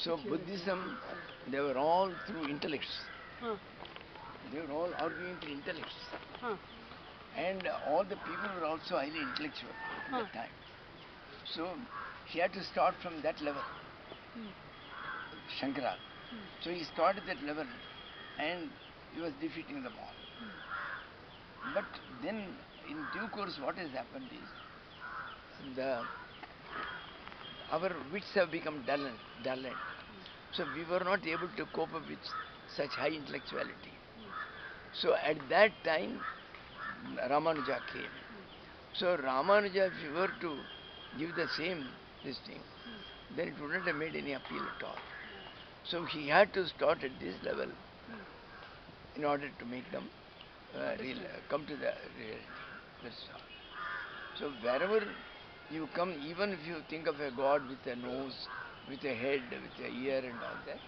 So Buddhism, they were all through intellects. They were all arguing through intellects. And all the people were also highly intellectual at that time. So he had to start from that level, Shankara. So he started that level and he was defeating them all. But then in due course what has happened is our wits have become dulled. So we were not able to cope up with such high intellectuality. So at that time Ramanuja came. So Ramanuja, if you were to give the same this thing, then it wouldn't have made any appeal at all. So he had to start at this level in order to make them come to the reality. That's all. So wherever you come, even if you think of a God with a nose, with a head, with a ear and all that,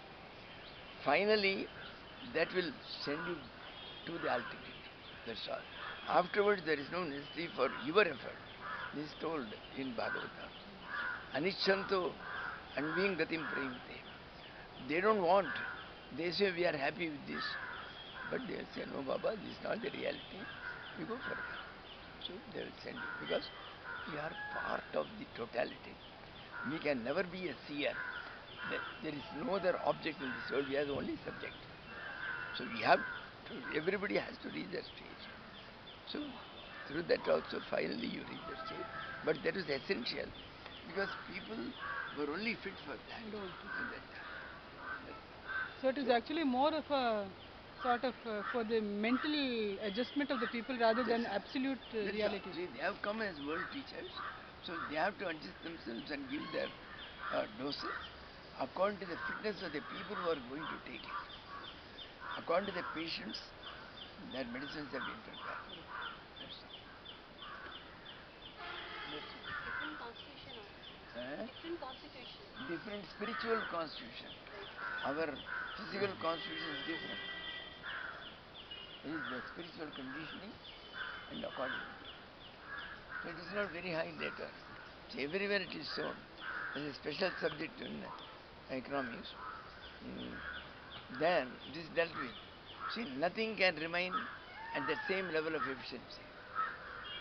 finally that will send you to the altitude. That's all. Afterwards there is no necessity for your effort. This is told in Bhagavatam. Anichanto anving gatim premte. They don't want. They say we are happy with this. But they will say, no Baba, this is not the reality. You go further. So they will send you. Because we are part of the totality. We can never be a seer. There is no other object in this world. We are the only subject. So we have to, everybody has to reach that stage. So through that also finally you reach that stage. But that is essential. Because people were only fit for that. At that time. So it is actually more of a sort of for the mental adjustment of the people rather than absolute reality. See, they have come as world teachers, so they have to adjust themselves and give their doses according to the fitness of the people who are going to take it. According to the patients, their medicines have been prepared. That's all. Different constitution also. Different constitution. Different spiritual constitution. Our physical constitution is different. It is the spiritual conditioning and accordingly. So it is not very high later. So everywhere it is shown. There is a special subject in economics. There it is dealt with. See, nothing can remain at the same level of efficiency.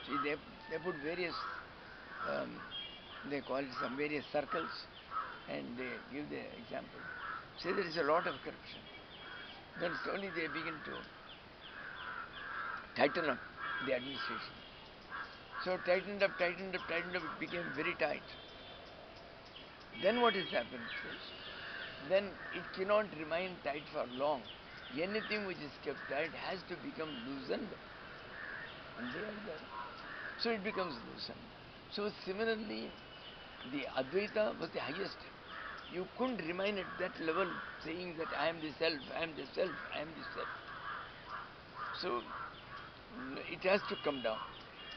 See, they put various, they call it some various circles and they give the example. Say there is a lot of corruption. Then slowly they begin to tighten up the administration. So tightened up, it became very tight. Then what has happened is, then it cannot remain tight for long. Anything which is kept tight has to become loosened. And they are there. So it becomes loosened. So similarly, the Advaita was the highest. You couldn't remain at that level saying that I am the self, I am the self, I am the self. So it has to come down.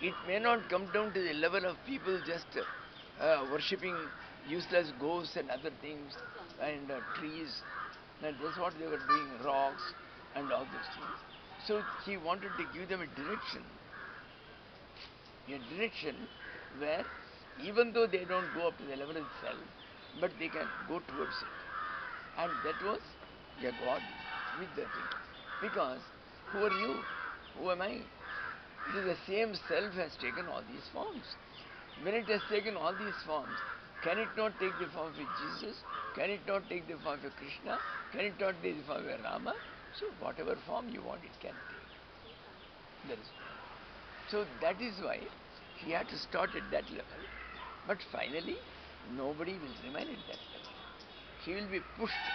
It may not come down to the level of people just worshipping useless ghosts and other things and trees. And that's what they were doing, rocks and all those things. So he wanted to give them a direction where even though they don't go up to the level itself, but they can go towards it. And that was a God with the thing. Because who are you? Who am I? It is the same self has taken all these forms. When it has taken all these forms, can it not take the form of Jesus? Can it not take the form of Krishna? Can it not take the form of Rama? So whatever form you want, it can take. That is why. So that is why he had to start at that level. But finally, nobody will remain at that level. He will be pushed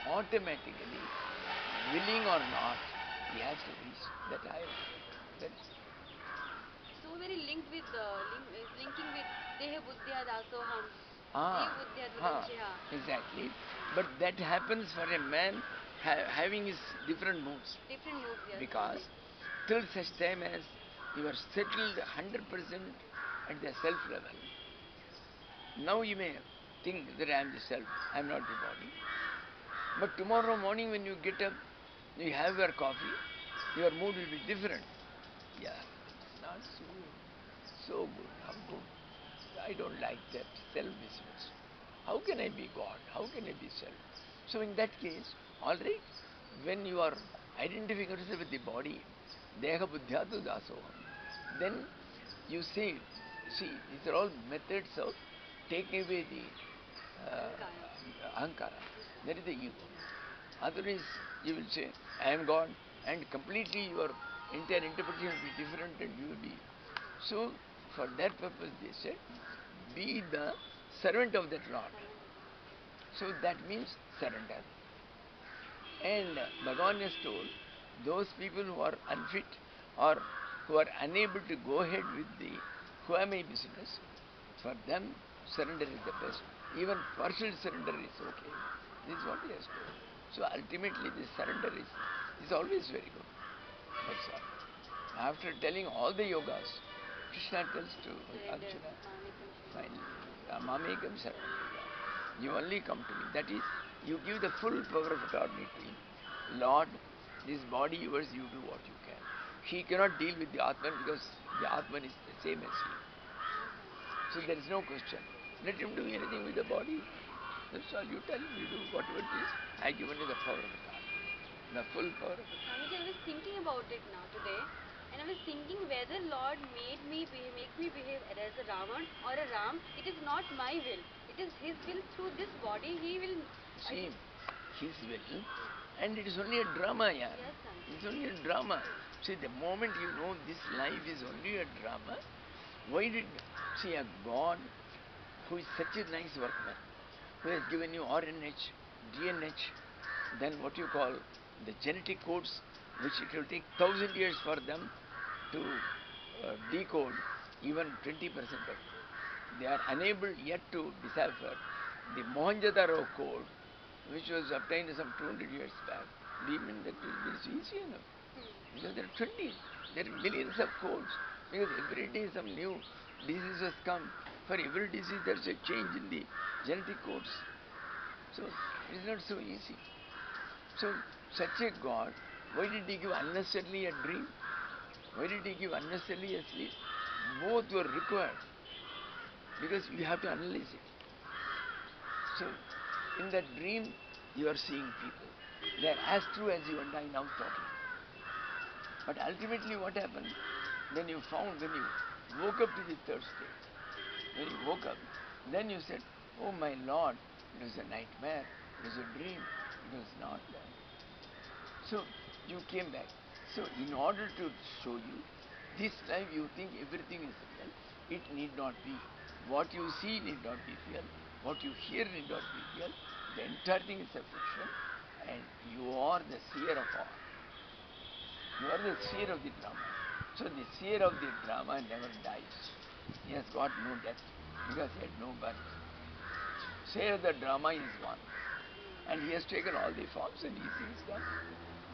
automatically, willing or not, he has to reach that higher level. That is so very linked with linking with Deha Buddhya Dasoham. Deha Buddhya Durancheha. Exactly. But that happens for a man having his different moods. Different moods, yes. Because till such time as you are settled 100% at the self level, now you may think that I am the self, I am not the body. But tomorrow morning when you get up, you have your coffee, your mood will be different. Yeah, not so good. How good? I don't like that self business. How can I be God? How can I be self? So in that case, alright, when you are identifying yourself with the body, Deha Buddhyatu Dasoham, then you say, see, these are all methods of taking away the ahankara. That is the ego. Otherwise, you will say, I am God, and completely your entire interpretation will be different and you will be. So, for that purpose, they said, be the servant of that Lord. So, that means surrender. And Bhagavan has told those people who are unfit or who are unable to go ahead with the who am I business, for them surrender is the best. Even partial surrender is okay. This is what he has told. So ultimately this surrender is always very good. That's all. After telling all the yogas, Krishna tells to Arjuna, finally, Mamekam Saranam. You only come to me. That is, you give the full power of attorney to him. Lord, this body yours, you do what you can. He cannot deal with the Atman because the Atman is the same as he. So there is no question. Let him do anything with the body. That's all. You tell him, you do whatever it is. I have given you the power of attorney. The full power of attorney. Swamiji, I was thinking about it now today. And I was thinking whether Lord makes me behave as a Ravan or a Ram. It is not my will. It is His will through this body. He will. See, His will, and it is only a drama, yeah. Yes, sir. It's only a drama. See, the moment you know this life is only a drama, why did see a God who is such a nice workman, who has given you RNH, DNH, then what you call the genetic codes, which it will take 1,000 years for them to decode even 20% of it. They are unable yet to decipher the Mohenjo-daro code, which was obtained some 200 years back. Even that is easy enough. Because there are millions of codes. Because every day some new diseases come. For every disease there is a change in the genetic codes. So it is not so easy. So such a God, why did he give unnecessarily a dream? Why did he give unnecessarily a sleep? Both were required. Because you have to analyze it. So in that dream you are seeing people. They are as true as you and I now talking. But ultimately what happened? Then you found when you woke up to the third state. When you woke up, then you said, oh my Lord, it was a nightmare, it was a dream, it was not that. So you came back. So in order to show you, this life you think everything is real, it need not be. What you see need not be real, what you hear need not be real, the entire thing is a fiction, and you are the seer of all. You are the seer of the drama. So the seer of the drama never dies. He has got no death because he had no birth. Seer of the drama is one. And he has taken all the forms and he sees them.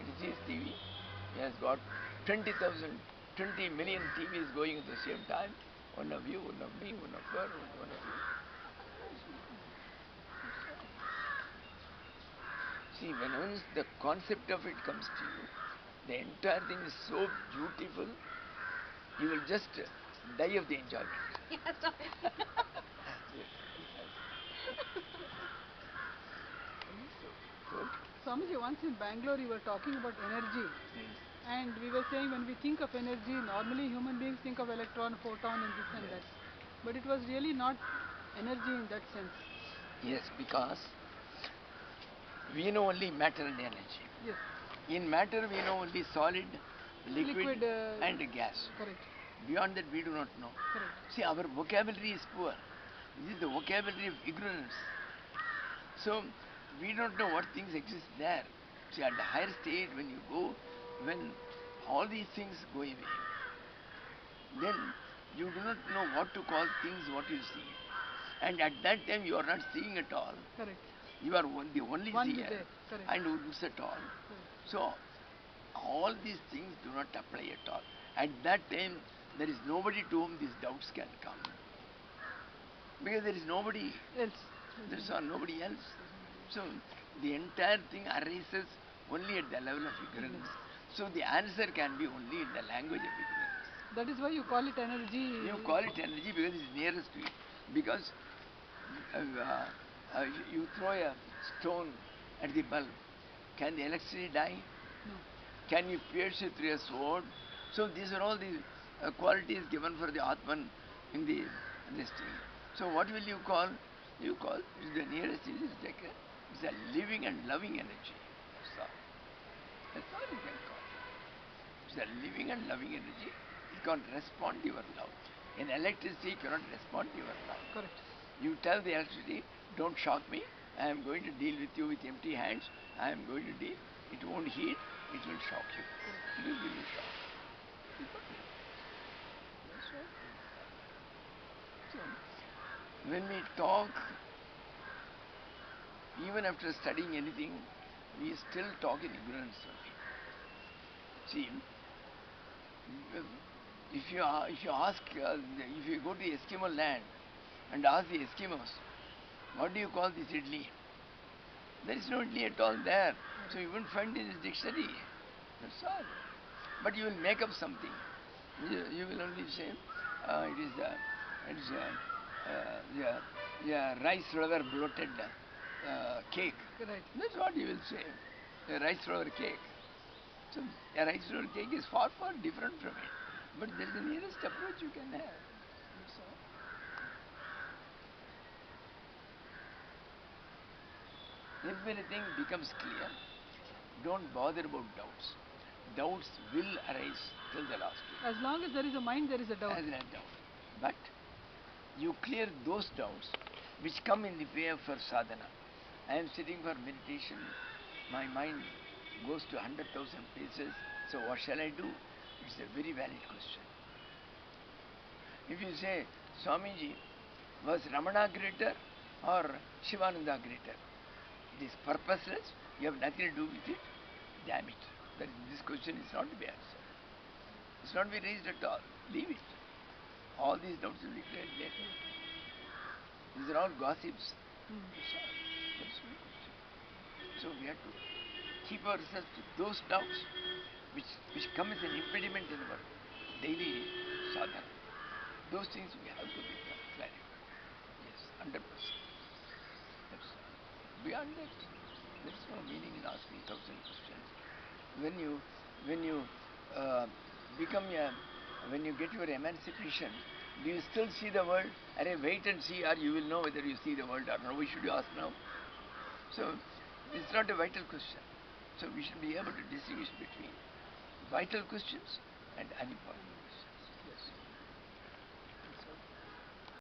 It is his TV. He has got 20 million TVs going at the same time. One of you, one of me, one of her, one of you. See, when once the concept of it comes to you, the entire thing is so beautiful, you will just die of the enjoyment. Yes, Swamiji, once in Bangalore you were talking about energy. And we were saying when we think of energy, normally human beings think of electron, photon and this and that. But it was really not energy in that sense. Yes, because we know only matter and energy. Yes. In matter we know only solid, liquid and gas. Correct. Beyond that we do not know. Correct. See, our vocabulary is poor. This is the vocabulary of ignorance. So we don't know what things exist there. See, at the higher state when you go, when all these things go away, then you do not know what to call things what you see. And at that time you are not seeing at all. Correct. You are the only seer and who looks at all. Correct. So all these things do not apply at all. At that time there is nobody to whom these doubts can come. Because there is nobody else. There is nobody else. So the entire thing arises only at the level of ignorance. So the answer can be only in the language of ignorance. That is why you call it energy. You call it energy because it is nearest to it. Because You throw a stone at the bulb. Can the electricity die? No. Can you pierce it through a sword? So these are all the qualities given for the Atman in the this thing. So what will you call? You call the nearest is like it's a living and loving energy. That's all. That's all you can call. It's a living and loving energy. It can't respond to your love. In electricity, cannot respond to your love. Correct. You tell the electricity, don't shock me. I am going to deal with you with empty hands. I am going to deal. It won't heat. It will shock you. It will give you shock. That's right. So, when we talk, even after studying anything, we still talk in ignorance only. See, if you ask, if you go to Eskimo land and ask the Eskimos, what do you call this idli? There is no idli at all there. So you won't find in his dictionary. That's all. But you will make up something. You will only say it is rice flour bloated cake. Right. That's what you will say. A rice flour cake. So a rice flour cake is far different from it. But that is the nearest approach you can have. That's all. Everything becomes clear. Don't bother about doubts. Doubts will arise till the last day. As long as there is a mind, there is a doubt. As a doubt. But you clear those doubts which come in the way of for sadhana. I am sitting for meditation. My mind goes to 100,000 places. So what shall I do? It's a very valid question. If you say, Swamiji, was Ramana greater or Shivananda greater? It is purposeless. You have nothing to do with it. Damn it. This question is not to be answered. It's not to be raised at all. Leave it. All these doubts will be cleared later. These are all gossips. That's all. That's my question. So we have to keep ourselves to those doubts which come as an impediment in our daily sadhana. Those things we have to be clarified. Yes, 100%. That's all. Beyond that, there is no meaning in asking 1,000 questions. When you when you get your emancipation, do you still see the world? Wait and see, or you will know whether you see the world or not. Why should you ask now? So it's not a vital question. So we should be able to distinguish between vital questions and unimportant.